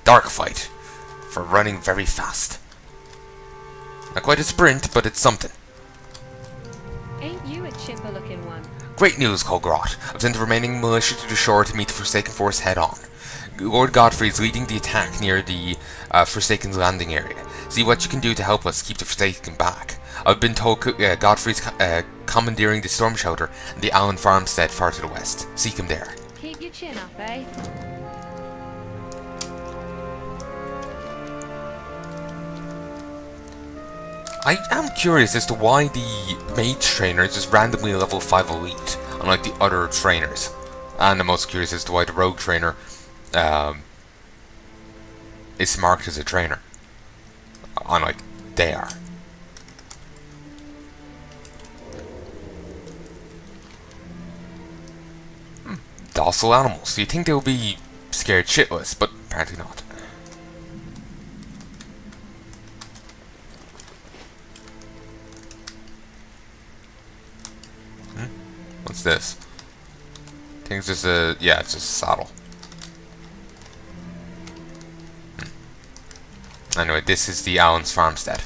dark fight for running very fast. Not quite a sprint, but it's something. Ain't you a chipper looking one? Great news, Kulgoroth. I've sent the remaining militia to the shore to meet the Forsaken force head-on. Lord Godfrey is leading the attack near the Forsaken's landing area. See what you can do to help us keep the Forsaken back. I've been told Godfrey's commandeering the storm shelter and the Allen farmstead far to the west. Seek him there. Keep your chin up, eh? I am curious as to why the mage trainer is just randomly level 5 elite, unlike the other trainers. And I'm also curious as to why the rogue trainer is marked as a trainer, unlike they are. Docile animals. You'd think they would be scared shitless, but apparently not. What's this? I think it's just a... yeah, it's just a saddle. Anyway, this is the Allen's farmstead.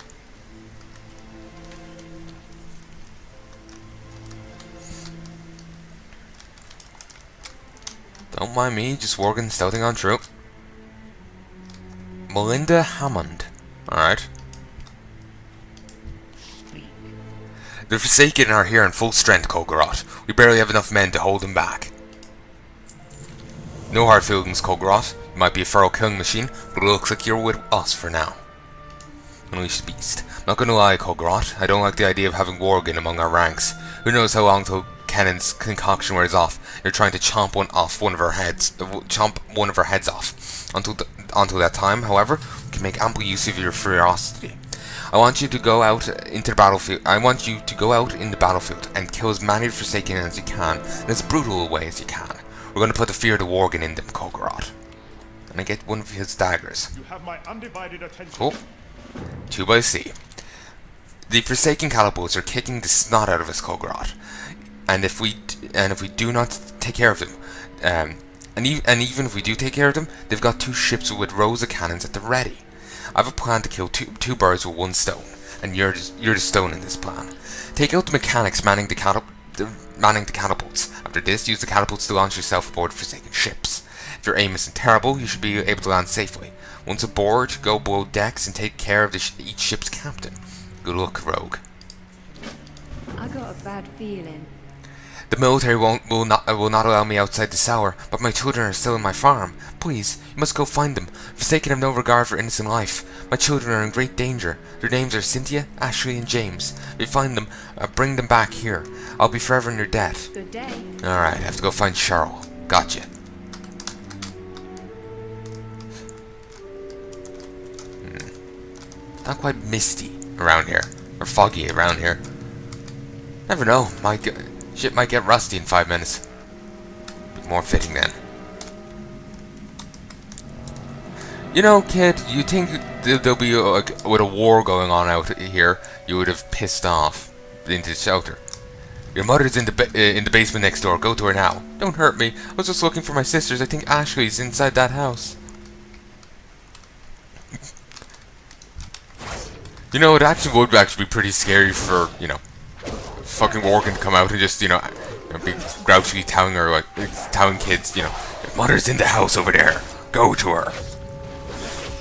Don't mind me, just working, stouting on through. Melinda Hammond. Alright. The Forsaken are here in full strength, Kulgoroth. We barely have enough men to hold them back. No hard feelings, Kulgoroth. You might be a feral killing machine, but it looks like you're with us for now. Unleash the beast. I'm not gonna lie, Kulgoroth. I don't like the idea of having Worgen among our ranks. Who knows how long till Kennan's concoction wears off? You're trying to chomp one of our heads off. Until that time, however, we can make ample use of your ferocity. I want you to go out into the battlefield. I want you to go out in the battlefield and kill as many Forsaken as you can, in as brutal a way as you can. We're going to put the fear of the Worgen in them, Kulgoroth. And I get one of his daggers. You have my undivided attention. Cool. 2 by C. The Forsaken catapults are kicking the snot out of us, Kulgoroth. And if we do not take care of them, and even if we do take care of them, they've got 2 ships with rows of cannons at the ready. I have a plan to kill two birds with 1 stone, and you're the stone in this plan. Take out the mechanics manning the catapults. After this, use the catapults to launch yourself aboard Forsaken ships. If your aim isn't terrible, you should be able to land safely. Once aboard, go below decks and take care of each ship's captain. Good luck, Rogue. I got a bad feeling. The military will not allow me outside this hour, but my children are still in my farm. Please, you must go find them. Forsaken have no regard for innocent life. My children are in great danger. Their names are Cynthia, Ashley, and James. If you find them, bring them back here. I'll be forever in your debt. Good day. Alright, I have to go find Cheryl. Gotcha. It's not quite misty around here. Or foggy around here. Never know. Shit might get rusty in 5 minutes. Be more fitting then. You know, kid, you think there'll be with a war going on out here, you would have pissed off into the shelter. Your mother's in the basement next door. Go to her now. Don't hurt me. I was just looking for my sisters. I think Ashley's inside that house. You know, it actually would be pretty scary for, you know, fucking Worgen to come out and just, you know, be grouchily telling her, like, telling kids, you know, your mother's in the house over there. Go to her.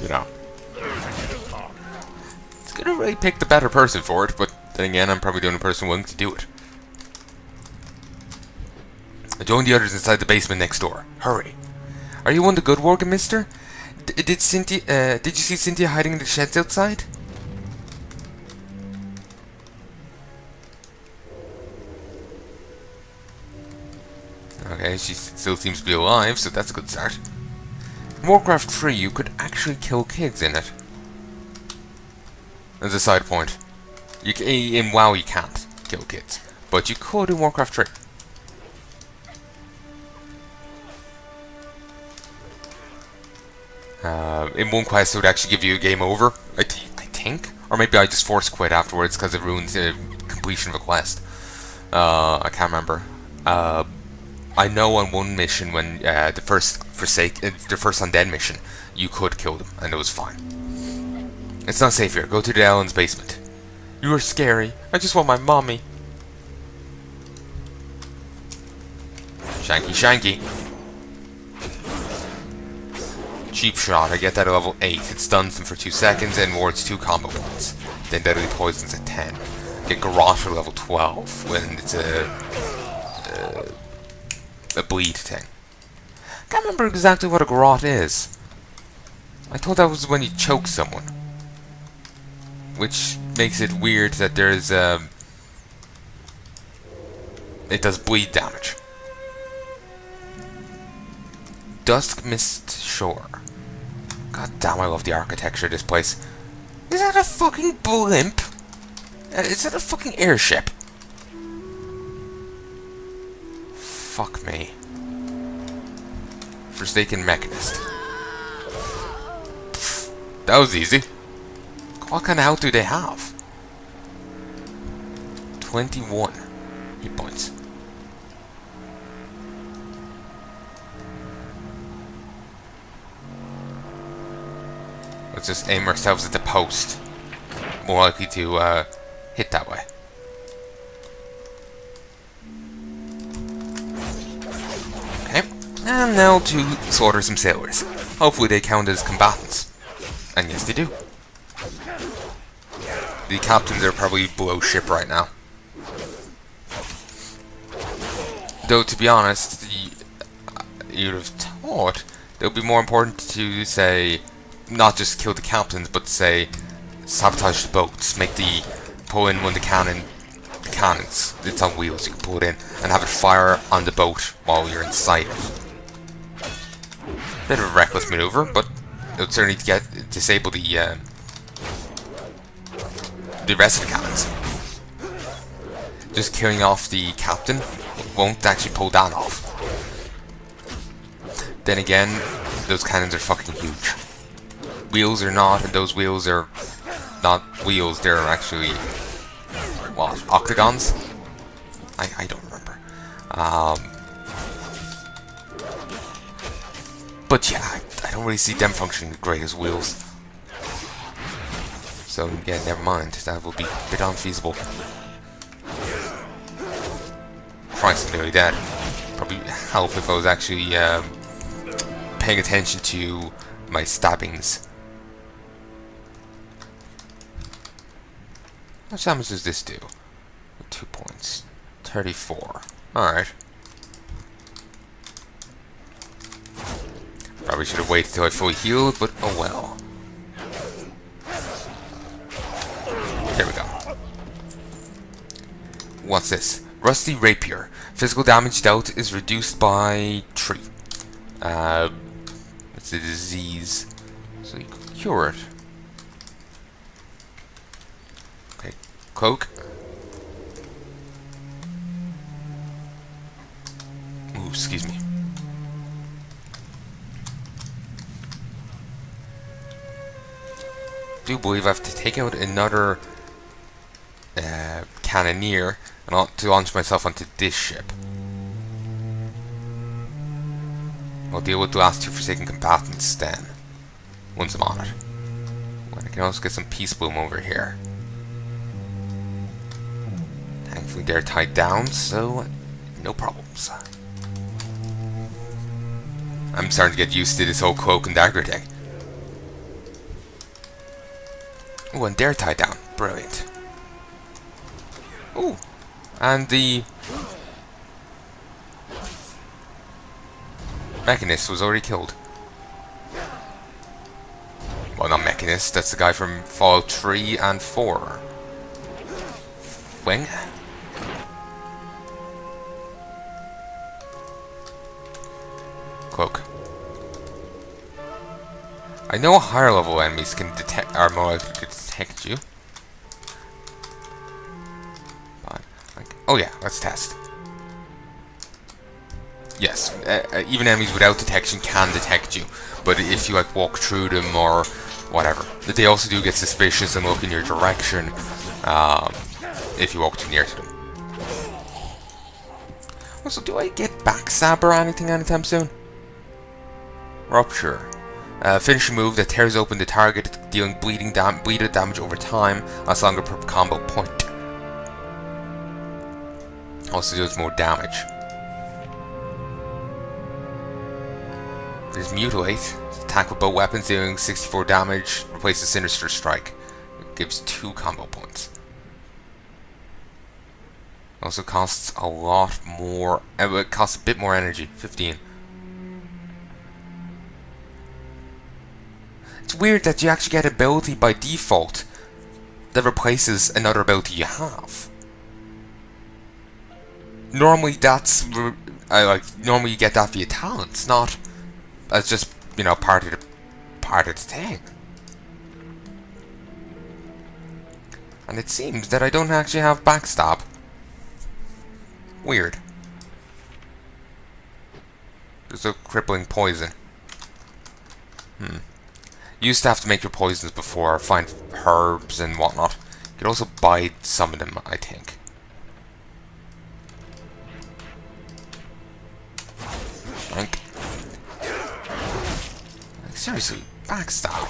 You know. It's gonna really pick the better person for it, but then again, I'm probably the only person willing to do it. Join the others inside the basement next door. Hurry. Are you on the good Worgen, mister? Did you see Cynthia hiding in the sheds outside? Okay, she still seems to be alive, so that's a good start. In Warcraft 3, you could actually kill kids in it. As a side point. In WoW, you can't kill kids. But you could in Warcraft 3. In one quest, it would actually give you a game over, I think. Or maybe I just force quit afterwards because it ruined the completion of a quest. I can't remember. I know on one mission when the first undead mission, you could kill them and it was fine. It's not safe here. Go to the Ellen's basement. You are scary. I just want my mommy. Shanky, shanky. Cheap shot. I get that at level 8. It stuns them for 2 seconds and wards 2 combo points. Then deadly poisons at 10. Get Garrosh at level 12 when it's a bleed thing. Can't remember exactly what a Garrosh is. I thought that was when you choke someone, which makes it weird that there's it does bleed damage. Dusk Mist Shore. God damn, I love the architecture of this place. Is that a fucking blimp? Is that a fucking airship? Fuck me. Forsaken Mechanist. Pfft, that was easy. What kind of health do they have? 21 hit points. Let's just aim ourselves at the post. More likely to hit that way. Okay, and now to slaughter some sailors. Hopefully they count as combatants. And yes, they do. The captains are probably below ship right now. Though, to be honest, you'd have thought it would be more important to say, not just kill the captains, but say, sabotage the boats, pull in one of the cannons, it's on wheels, you can pull it in, and have it fire on the boat while you're inside it. Bit of a reckless maneuver, but it would certainly disable the rest of the cannons. Just killing off the captain won't actually pull that off. Then again, those cannons are fucking huge. Wheels are not, and those wheels are not wheels, they're actually, what, octagons? I don't remember. But yeah, I don't really see them functioning great as wheels. So yeah, never mind, that will be a bit unfeasible. Christ, nearly dead. Probably help if I was actually paying attention to my stabbings. How much damage does this do? 2 points. 34. Alright. Probably should have waited till I fully healed, but oh well. There we go. What's this? Rusty Rapier. Physical damage dealt is reduced by 3. It's a disease, so you can cure it. Okay, cloak. Ooh, excuse me. I do believe I have to take out another cannoneer and to launch myself onto this ship. I'll deal with the last 2 Forsaken combatants then, once I'm on it. I can also get some Peace Bloom over here. Thankfully they're tied down, so no problems. I'm starting to get used to this whole cloak and dagger thing. Ooh, and they're tied down. Brilliant. Ooh, and the Mechanist was already killed. Well, not Mechanist, that's the guy from Fallout 3 and 4. Wing? Cloak. I know higher level enemies can are more likely to detect you. But, oh yeah, let's test. Yes, even enemies without detection can detect you, but if you like walk through them or whatever, they also do get suspicious and look in your direction if you walk too near to them. Also, do I get backstab or anything anytime soon? Rupture. Finishing move that tears open the target, dealing bleeded damage over time, as longer per combo point. Also deals more damage. There's Mutilate. Attack with both weapons, dealing 64 damage. Replaces Sinister Strike. It gives 2 combo points. Also costs a lot more. It costs a bit more energy. 15. It's weird that you actually get ability by default that replaces another ability you have. Normally that's normally you get that via talents, not as just, you know, part of the thing. And it seems that I don't actually have backstab. Weird. There's a crippling poison. You used to have to make your poisons before, find herbs and whatnot. You could also buy some of them, I think. Like, seriously, backstab.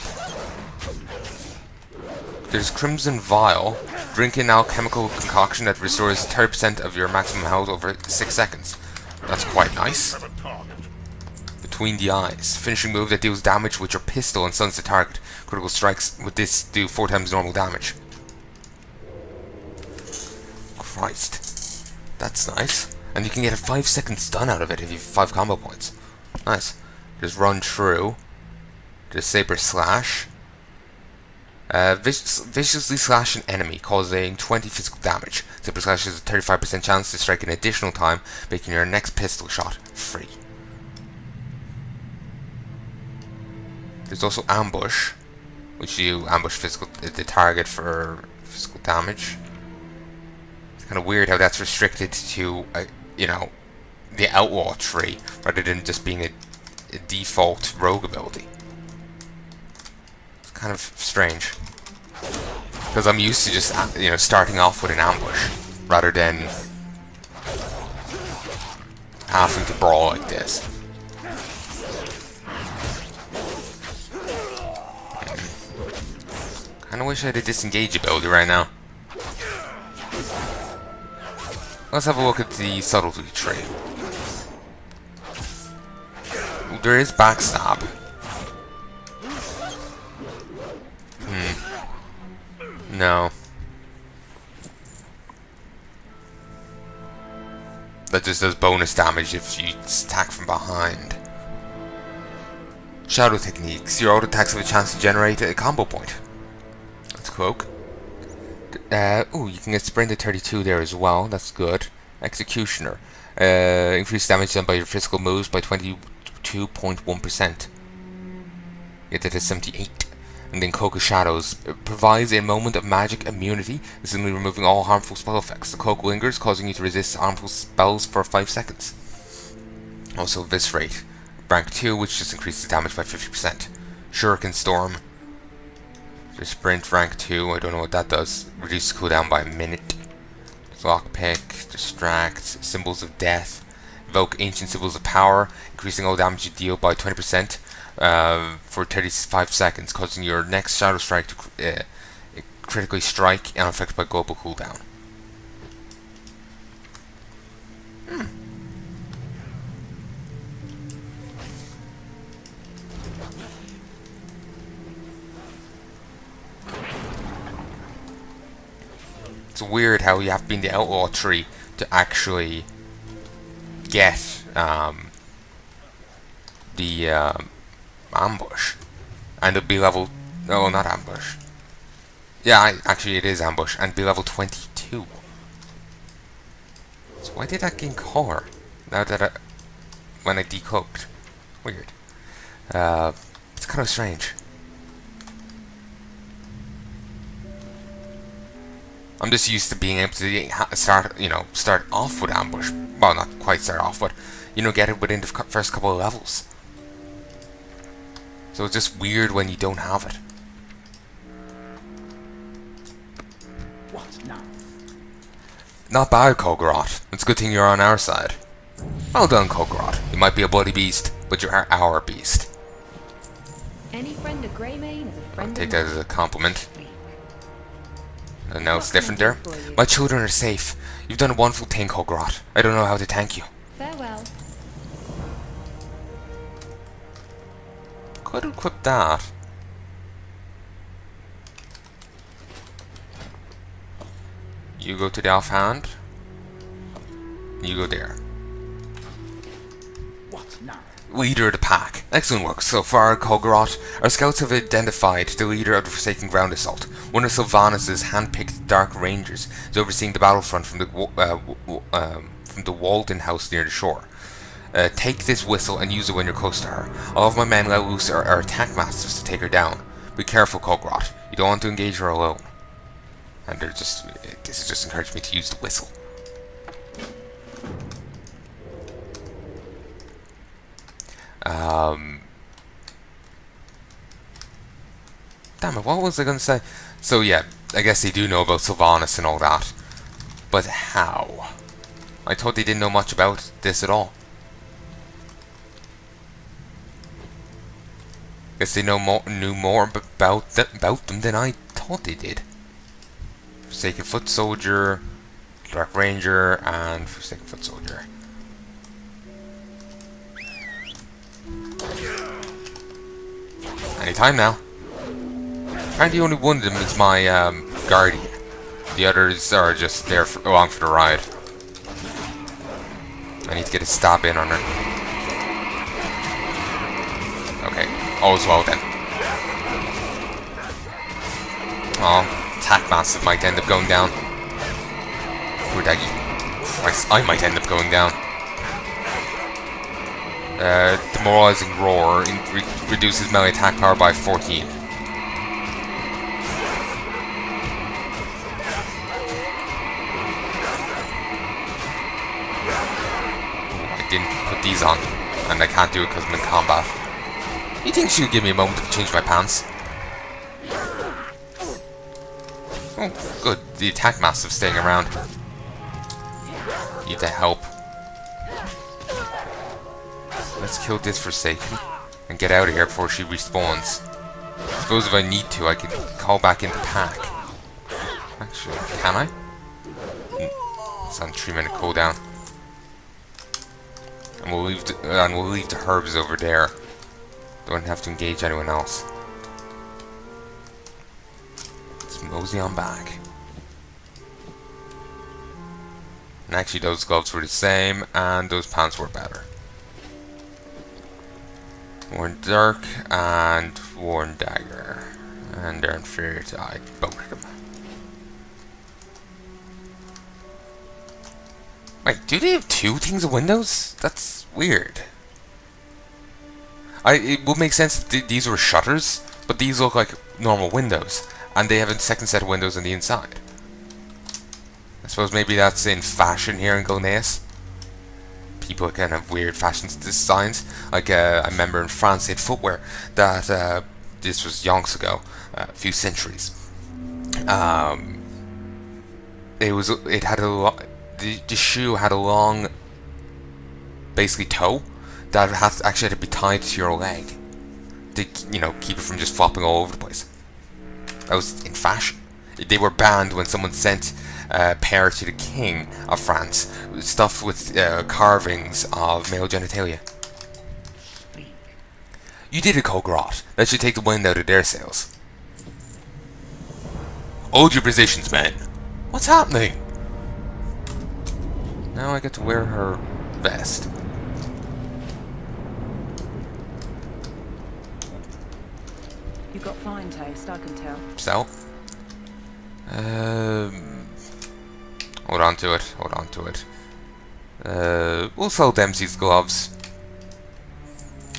There's Crimson Vial. Drink an alchemical concoction that restores 30% of your maximum health over 6 seconds. That's quite nice. Between the Eyes. Finishing move that deals damage with your pistol and stuns the target. Critical strikes with this do 4 times normal damage. Christ. That's nice. And you can get a 5-second stun out of it if you have 5 combo points. Nice. Just run through. Just Saber Slash. Viciously slash an enemy, causing 20 physical damage. Saber Slash has a 35% chance to strike an additional time, making your next pistol shot free. There's also Ambush, which you ambush the target for physical damage. It's kind of weird how that's restricted to, you know, the Outlaw tree, rather than just being a default rogue ability. It's kind of strange. Because I'm used to just, you know, starting off with an ambush, rather than having to brawl like this. Kinda wish I had a disengage ability right now. Let's have a look at the subtlety tree. There is backstab. No. That just does bonus damage if you attack from behind. Shadow techniques. Your auto attacks have a chance to generate a combo point. That's Cloak. Ooh, you can get Sprint at 32 there as well. That's good. Executioner. Increase damage done by your physical moves by 22.1%. Yeah, that is 78. And then Cloak of Shadows provides a moment of magic immunity, instantly removing all harmful spell effects. The cloak lingers, causing you to resist harmful spells for 5 seconds. Also Viscerate, rank 2, which just increases damage by 50%. Shuriken Storm. The Sprint, rank 2, I don't know what that does. Reduces cooldown by a minute. Lockpick, Distract, Symbols of Death. Evoke Ancient Symbols of Power, increasing all damage you deal by 20%. For 35 seconds, causing your next Shadow Strike to critically strike unaffected by global cooldown. It's weird how you have to be in the Outlaw tree to actually get the ambush, and it'll be level. No, not ambush. Yeah, actually, it is ambush, and be level 22. So why did that gain core? Now that when I decloaked, weird. It's kind of strange. I'm just used to being able to start off with ambush. Well, not quite start off, but you know, get it within the first couple of levels. So it's just weird when you don't have it. What now? Not bad, Kulgoroth. It's a good thing you're on our side. Well done, Kulgoroth. You might be a bloody beast, but you are our beast. Any friend of Greymane is a friend Take of that mine. as a compliment. And now What it's can I different do there. for you? My children are safe. You've done a wonderful thing, Kulgoroth. I don't know how to thank you. Farewell. Could equip that. You go to the offhand. You go there. What now? Leader of the pack. Excellent work so far, Kulgoroth. Our scouts have identified the leader of the Forsaken Ground Assault. One of Sylvanas' hand-picked Dark Rangers is overseeing the battlefront from the Walden house near the shore. Take this whistle and use it when you're close to her. All of my men let loose our attack masters to take her down. Be careful, Kulgoroth. You don't want to engage her alone. And this has just encouraged me to use the whistle. Damn it, what was I going to say? So yeah, I guess they do know about Sylvanas and all that. But how? I thought they didn't know much about this at all. Guess they knew more about them than I thought they did. Forsaken Foot Soldier, Dark Ranger, and Forsaken Foot Soldier. Anytime now. Apparently only one of them is my guardian. The others are just there along for the ride. I need to get a stab in on her. Okay, all's well then. Oh, attack massive might end up going down. Poor daggy. Christ, I might end up going down. Demoralizing Roar reduces melee attack power by 14. I didn't put these on, and I can't do it because I'm in combat. You think she would give me a moment to change my pants? Oh, good. The attack massive staying around. Need to help. Let's kill this Forsaken and get out of here before she respawns. I suppose if I need to, I can call back into pack. Actually, can I? It's on 3-minute cooldown. And we'll leave the herbs over there. Don't have to engage anyone else. Let's mosey on back. And actually, those gloves were the same, and those pants were better. Worn Dark and Worn Dagger. And they're inferior to both of them. Wait, do they have two things of windows? That's weird. It would make sense if these were shutters, but these look like normal windows. And they have a second set of windows on the inside. I suppose maybe that's in fashion here in Golneus. People kind of weird fashion designs. Like I remember in France they had footwear that this was yonks ago, a few centuries. It had the shoe had a long, basically toe that actually had to be tied to your leg to keep it from just flopping all over the place. That was in fashion. They were banned when someone sent a pair to the king of France, stuffed with carvings of male genitalia. You did it, Kulgoroth. That should take the wind out of their sails. Hold your positions, men. What's happening? Now I get to wear her vest. You've got fine taste, I can tell. So? Hold on to it, hold on to it. We'll sell Dempsey's gloves.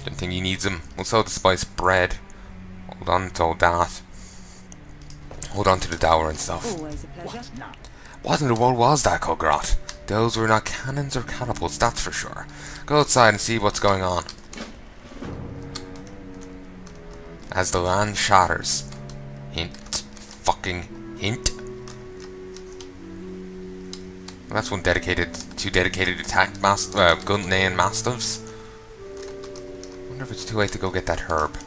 Don't think he needs them. We'll sell the spiced bread. Hold on to all that. Hold on to the dower and stuff. Always a pleasure. What in the world was that, Kulgoroth? Those were not cannons or catapults, that's for sure. Go outside and see what's going on. As the land shatters. Hint. Fucking hint. That's two dedicated gun laying mastiffs. Wonder if it's too late to go get that herb.